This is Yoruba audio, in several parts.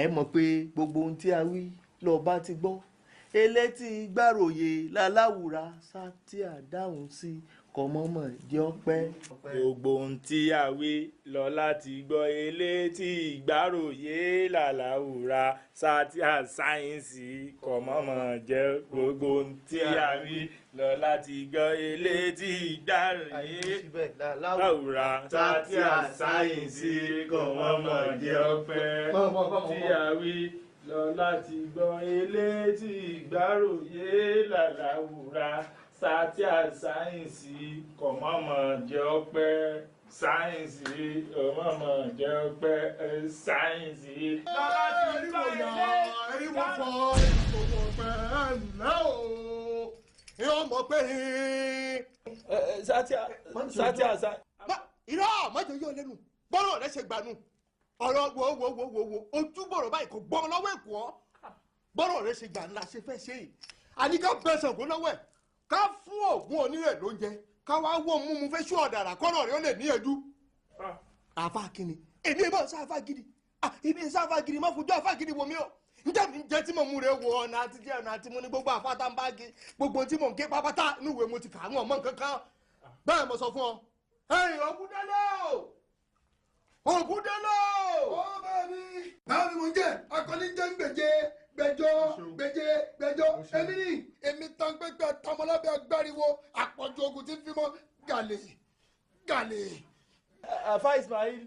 ẹ mọ̀ pé gbogbo ohun tí a wí lọ́ba ti gbọ́ elétí gbàròyé láláwùrà sá tí a dáhùn sí kọ̀mọ́mọ́ jẹ́ ọpẹ́. gbogbo ohun tí a wí lọ láti gbọ́ elétí gbàròyé láláwùrà sá tí a sáyẹ́ǹsì kọ̀mọ́mọ́ jẹ́ gbogbo ohun tí a wí lọ láti gbọ́ elétí gbàròyé láláwùrà sá tí a sáyẹ́ǹsì kọ̀mọ́mọ́ jẹ́ ọpẹ́ tí a wí lọ láti gbọ́ elétí gbàròyé láláwùrà sátíà sáyẹ́ǹsì kọ̀mọ́mọ́ jẹ́ ọpẹ́ sáyẹ́ǹsì kọ̀mọ́mọ́ jẹ́ ọpẹ́ sáyẹ́ǹsì. lọ́la ti ń bá ilé ẹ̀rí wọ́n fọ́ ìṣòwò ọ̀pẹ ńlẹ́ o yóò mọ̀ pé. sátíà. irọ́ mọ́jọ yóò lẹ́nu bọ́rọ̀ rẹ ṣe gbanú ọ̀rọ̀ wo ojú bọ̀rọ̀ báyìí kò gbọ́ lọ́wọ́ ẹ̀kọ́ bọ́rọ̀ rẹ ṣe gbà ńlá ṣe fẹ́ ṣe yìí àníkà bẹ́sẹ̀ kó lọ́wọ́ ẹ̀ ká fún ògùn onírẹ̀ lóúnjẹ ká wá wọ́n mú mu fẹ́ ṣú ọ̀dàrà kọ́nà rẹ̀ ó lè níyànjú. àfa kìíní èmi ẹ̀ bá sáfà gidi èmi ẹ̀ sáfà gidi má fojú àfa gidi wò mí o njẹ́ mi jẹ́ tí mo mú rẹ̀ wo ọ̀nà àti jẹ́ ọ̀nà àti mo ní gbogbo àfa tá n bá gé gbogbo tí mo ń ké pápátá níwèé mo ti kà á wọn mọ́ nǹkan kan bẹ́ẹ̀ mo sọ fún ọ. ẹ̀yin Ògúndélé Ògúndélé. ó bẹ́ẹ̀ ni báwo ni mo ń jẹ́ akọni jẹ́ ń gbẹjọ èmi ni èmi tán gbẹgbẹ tọmọlọbẹ agbáriwo àpọ̀jù ogun tí ń fi mọ́ gàlè. àfa Ismail.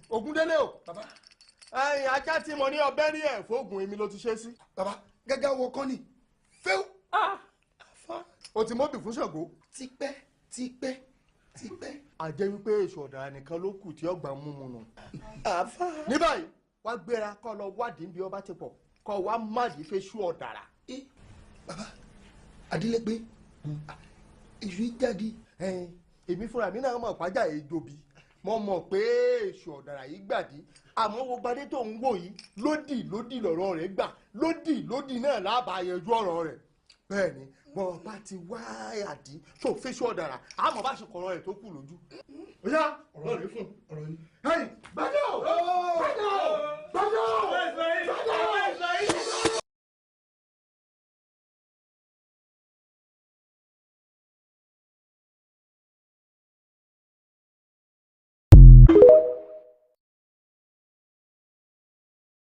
Ògúndélé o ajá tí mo ní ọbẹ̀ rí ẹ̀ fóògùn èmi ló ti ṣe sí. bàbá gẹ́gẹ́ wo kọ́ ni fẹ́ẹ́ o ti mọ́bì fún Ṣàngó. tipẹ́. àjẹ́ wípé èso ọ̀dà nìkan ló kù tí ọgbà mú mu nù. ní báyìí wá gbéra kọ́ lọ wádìí bí ọba ti pọ̀ kọ́ wá máàdì fẹ́ ṣú ọ̀dàrà. bàbá adílẹ́gbẹ́ èṣù jáde. èmi fúnra mi náà mọ̀ pàjá èjòbi mo mọ̀ pé èṣù ọ̀dàrà yìí gbàdí àmọ́ wo gbadé tó ń wò yìí lódì lọ̀rọ̀ rẹ̀ gbà lódì náà lábàá yẹjú ọ̀rọ̀ rẹ̀ bẹ́ẹ̀ ni bọ́ bá ti wá àdí tó fẹ́ṣọ́ ọ̀dàrà àmọ́ bá ṣe kọ̀rọ̀ rẹ̀ tó kù lójú. ó yá ọ̀rọ̀ rẹ̀ fún ọ̀rọ̀ yìí. gbàdọ̀.